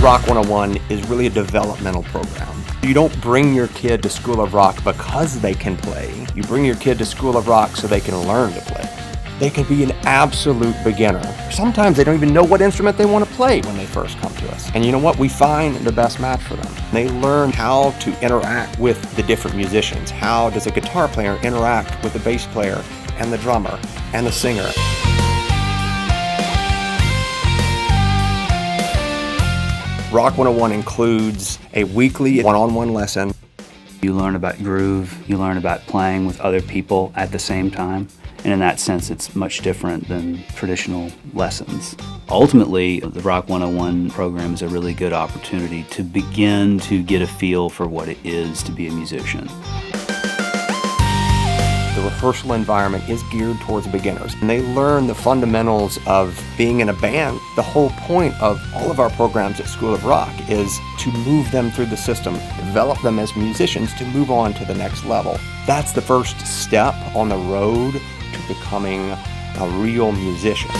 Rock 101 is really a developmental program. You don't bring your kid to School of Rock because they can play. You bring your kid to School of Rock so they can learn to play. They can be an absolute beginner. Sometimes they don't even know what instrument they want to play when they first come to us. And you know what? We find the best match for them. They learn how to interact with the different musicians. How does a guitar player interact with the bass player and the drummer and the singer? Rock 101 includes a weekly one-on-one lesson. You learn about groove, you learn about playing with other people at the same time, and in that sense it's much different than traditional lessons. Ultimately, the Rock 101 program is a really good opportunity to begin to get a feel for what it is to be a musician. The rehearsal environment is geared towards beginners, and they learn the fundamentals of being in a band. The whole point of all of our programs at School of Rock is to move them through the system, develop them as musicians to move on to the next level. That's the first step on the road to becoming a real musician.